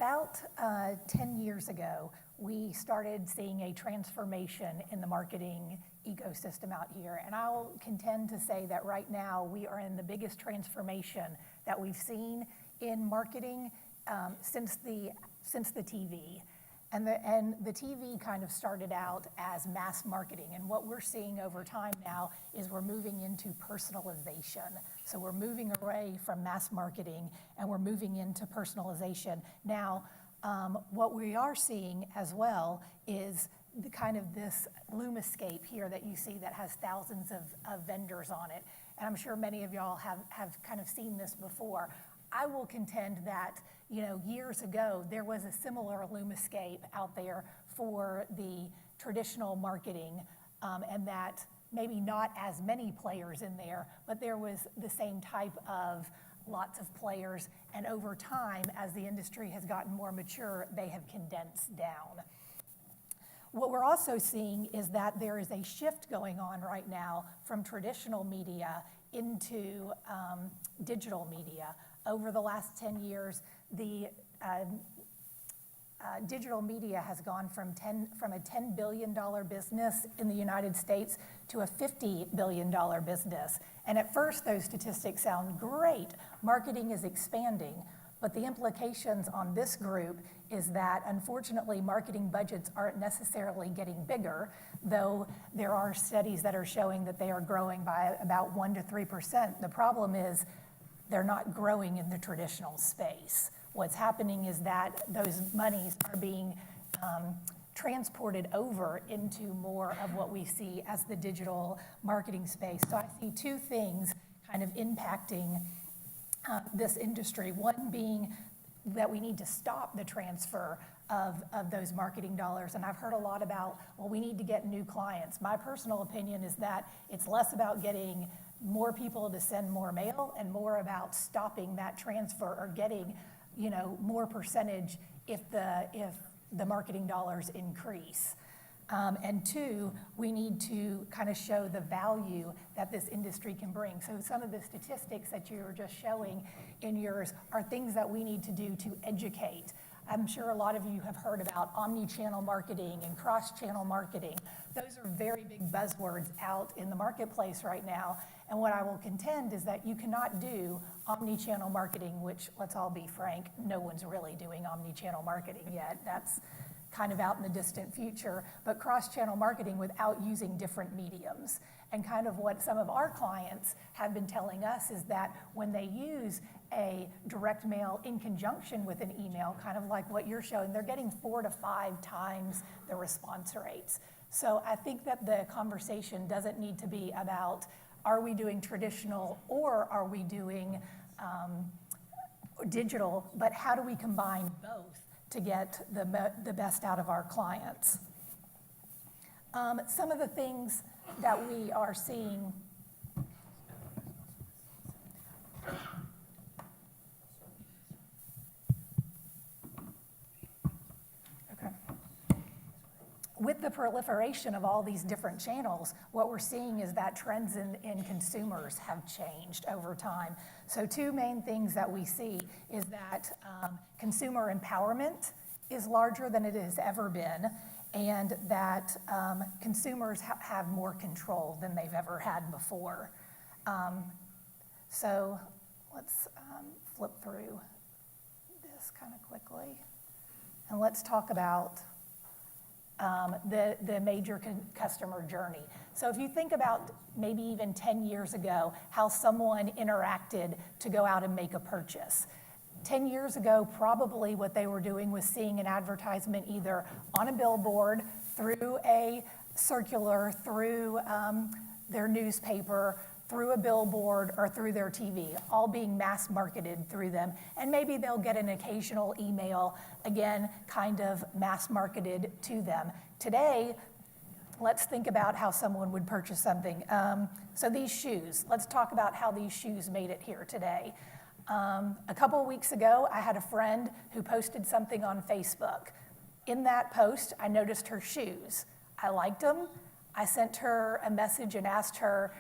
About 10 years ago, we started seeing a transformation in the marketing ecosystem out here. And I'll contend to say that right now we are in the biggest transformation that we've seen in marketing since the TV. And the TV kind of started out as mass marketing. And what we're seeing over time now is we're moving into personalization. So we're moving away from mass marketing and we're moving into personalization. Now, what we are seeing as well is the kind of this Lumascape here that you see that has thousands of vendors on it. And I'm sure many of y'all have kind of seen this before. I will contend that, years ago, there was a similar Lumascape out there for the traditional marketing, and that maybe not as many players in there, but there was the same type of lots of players. And over time, as the industry has gotten more mature, they have condensed down. What we're also seeing is that there is a shift going on right now from traditional media into digital media. Over the last 10 years, the digital media has gone from a $10 billion business in the United States to a $50 billion business. And at first, those statistics sound great. Marketing is expanding. But the implications on this group is that, unfortunately, marketing budgets aren't necessarily getting bigger, though there are studies that are showing that they are growing by about 1% to 3%. The problem is they're not growing in the traditional space. What's happening is that those monies are being transported over into more of what we see as the digital marketing space. So I see two things kind of impacting this industry. One being that we need to stop the transfer of those marketing dollars. And I've heard a lot about, well, we need to get new clients. My personal opinion is that it's less about getting more people to send more mail and more about stopping that transfer or getting, more percentage if the marketing dollars increase. And two, we need to kind of show the value that this industry can bring. So some of the statistics that you were just showing in yours are things that we need to do to educate. I'm sure a lot of you have heard about omni-channel marketing and cross-channel marketing. Those are very big buzzwords out in the marketplace right now. And what I will contend is that you cannot do omni-channel marketing, which, let's all be frank, no one's really doing omni-channel marketing yet. That's kind of out in the distant future, but cross-channel marketing without using different mediums. And kind of what some of our clients have been telling us is that when they use a direct mail in conjunction with an email, kind of like what you're showing, they're getting 4 to 5 times the response rates. So I think that the conversation doesn't need to be about, are we doing traditional or are we doing digital, but how do we combine both to get the best out of our clients? Some of the things that we are seeing. Okay. With the proliferation of all these different channels, what we're seeing is that trends in consumers have changed over time. So two main things that we see is that consumer empowerment is larger than it has ever been, and that consumers have more control than they've ever had before. So let's flip through this kind of quickly, and let's talk about the major customer journey. So if you think about maybe even 10 years ago, how someone interacted to go out and make a purchase. 10 years ago, probably what they were doing was seeing an advertisement either on a billboard, through a circular, through their newspaper, through a billboard, or through their TV, all being mass marketed through them. And maybe they'll get an occasional email, again, kind of mass marketed to them. Today, let's think about how someone would purchase something. So these shoes, let's talk about how these shoes made it here today. A couple of weeks ago, I had a friend who posted something on Facebook. In that post, I noticed her shoes. I liked them. I sent her a message and asked her,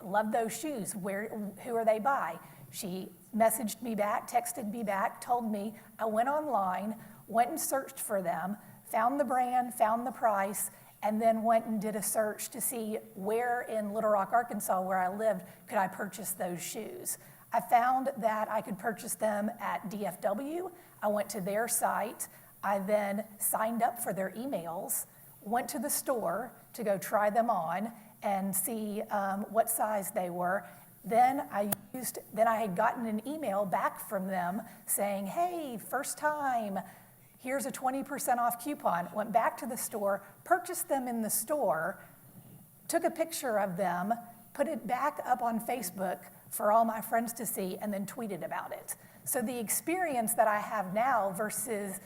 love those shoes, who are they by? She messaged me back, texted me back, told me I went online, went and searched for them, found the brand, found the price, and then went and did a search to see where in Little Rock, Arkansas, where I lived, could I purchase those shoes. I found that I could purchase them at DFW. I went to their site. I then signed up for their emails, went to the store to go try them on and see what size they were. Then I had gotten an email back from them saying, hey, first time, here's a 20% off coupon. Went back to the store, purchased them in the store, took a picture of them, put it back up on Facebook for all my friends to see, and then tweeted about it. So the experience that I have now versus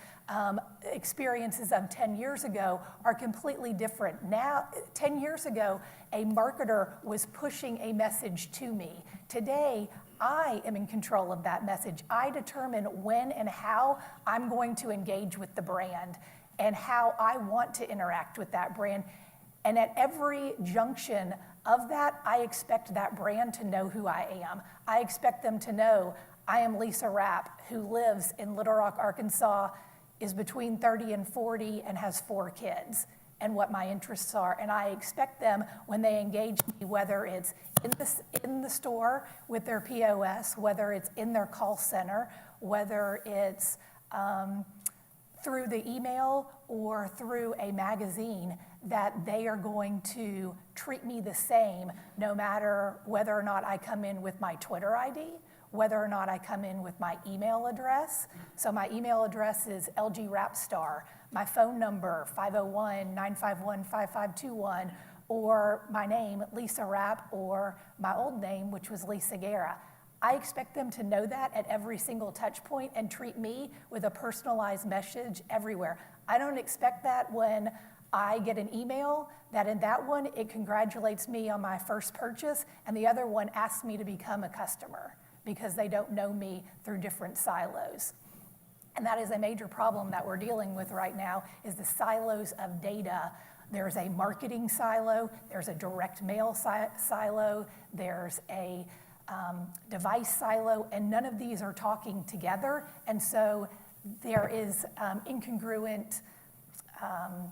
experiences of 10 years ago are completely different. Now, 10 years ago, a marketer was pushing a message to me. Today, I am in control of that message. I determine when and how I'm going to engage with the brand and how I want to interact with that brand. And at every junction of that, I expect that brand to know who I am. I expect them to know I am Lisa Rapp, who lives in Little Rock, Arkansas, is between 30 and 40, and has 4 kids, and what my interests are. And I expect them, when they engage me, whether it's in the store with their POS, whether it's in their call center, whether it's through the email or through a magazine, that they are going to treat me the same no matter whether or not I come in with my Twitter ID, whether or not I come in with my email address. So my email address is lgrappstar. My phone number, 501-951-5521, or my name, Lisa Rapp, or my old name, which was Lisa Guerra. I expect them to know that at every single touch point and treat me with a personalized message everywhere. I don't expect that when I get an email that in that one, it congratulates me on my first purchase, and the other one asks me to become a customer, because they don't know me through different silos. And that is a major problem that we're dealing with right now, is the silos of data. There's a marketing silo, there's a direct mail silo, there's a device silo, and none of these are talking together. And so there is incongruent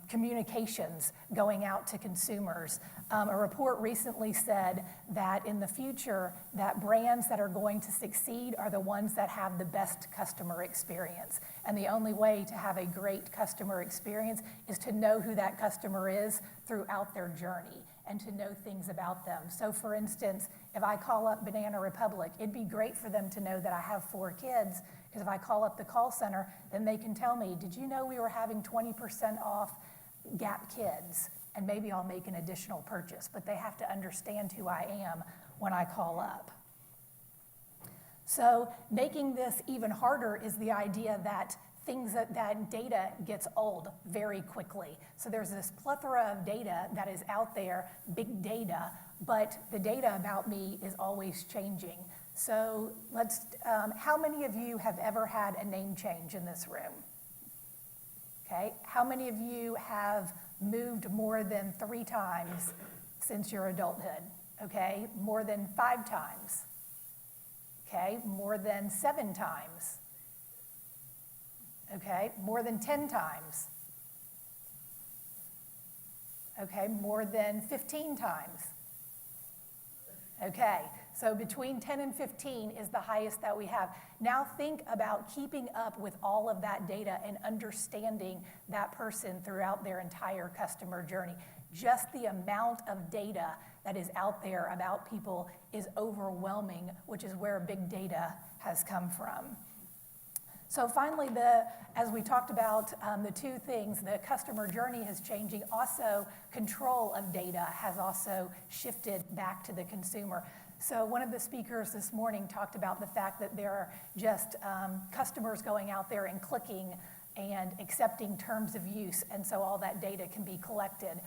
communications going out to consumers. A report recently said that in the future, that brands that are going to succeed are the ones that have the best customer experience. And the only way to have a great customer experience is to know who that customer is throughout their journey and to know things about them. So for instance, if I call up Banana Republic, it'd be great for them to know that I have 4 kids, because if I call up the call center, then they can tell me, did you know we were having 20% off Gap Kids? And maybe I'll make an additional purchase, but they have to understand who I am when I call up. So making this even harder is the idea that that data gets old very quickly. So there's this plethora of data that is out there, big data, but the data about me is always changing. So how many of you have ever had a name change in this room? Okay, how many of you have moved more than 3 times since your adulthood? Okay, more than 5 times. Okay, more than 7 times. Okay, more than 10 times. Okay, more than 15 times. Okay, so between 10 and 15 is the highest that we have. Now think about keeping up with all of that data and understanding that person throughout their entire customer journey. Just the amount of data that is out there about people is overwhelming, which is where big data has come from. So finally, as we talked about, the 2 things, the customer journey is changing. Also, control of data has also shifted back to the consumer. So one of the speakers this morning talked about the fact that there are just customers going out there and clicking and accepting terms of use, and so all that data can be collected.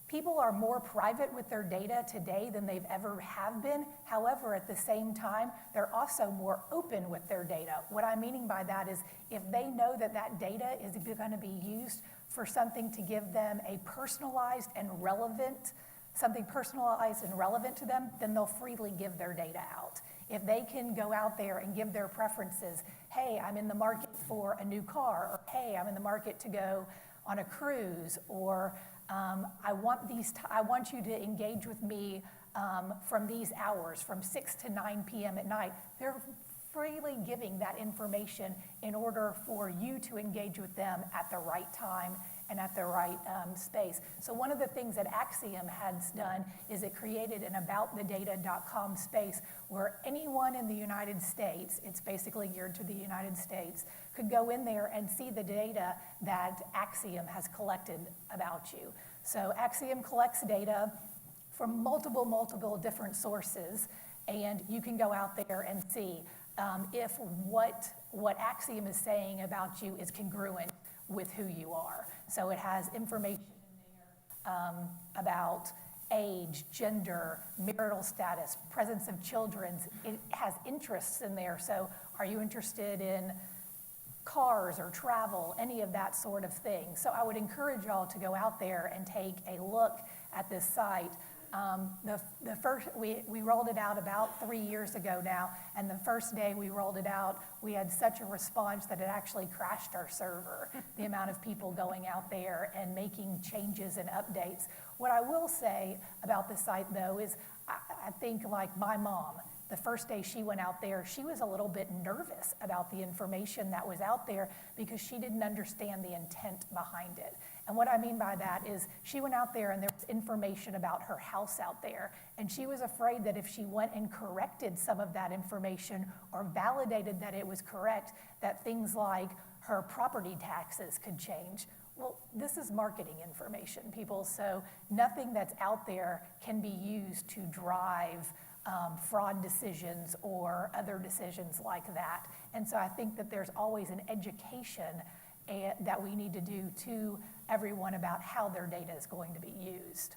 People are more private with their data today than they've ever have been. However, at the same time, they're also more open with their data. What I'm meaning by that is if they know that that data is going to be used for something to give them a personalized and relevant, something personalized and relevant to them, then they'll freely give their data out. if they can go out there and give their preferences, hey, I'm in the market for a new car, or hey, I'm in the market to go on a cruise, or I want you to engage with me from these hours, from 6 to 9 p.m. at night. They're freely giving that information in order for you to engage with them at the right time and at the right space. So one of the things that Axiom has done is it created an aboutthedata.com space where anyone in the United States, it's basically geared to the United States, could go in there and see the data that Axiom has collected about you. So Axiom collects data from multiple different sources, and you can go out there and see if what Axiom is saying about you is congruent with who you are. So it has information in there about age, gender, marital status, presence of children. It has interests in there. So are you interested in cars or travel, any of that sort of thing? So I would encourage y'all to go out there and take a look at this site. The first, we rolled it out about 3 years ago now, and the first day we rolled it out, we had such a response that it actually crashed our server, the amount of people going out there and making changes and updates. What I will say about the site, though, is I think like my mom, the first day she went out there, she was a little bit nervous about the information that was out there because she didn't understand the intent behind it. And what I mean by that is she went out there and there was information about her house out there, and she was afraid that if she went and corrected some of that information or validated that it was correct, that things like her property taxes could change. Well, this is marketing information, people, so nothing that's out there can be used to drive fraud decisions or other decisions like that. And so I think that there's always an education that we need to do to everyone about how their data is going to be used.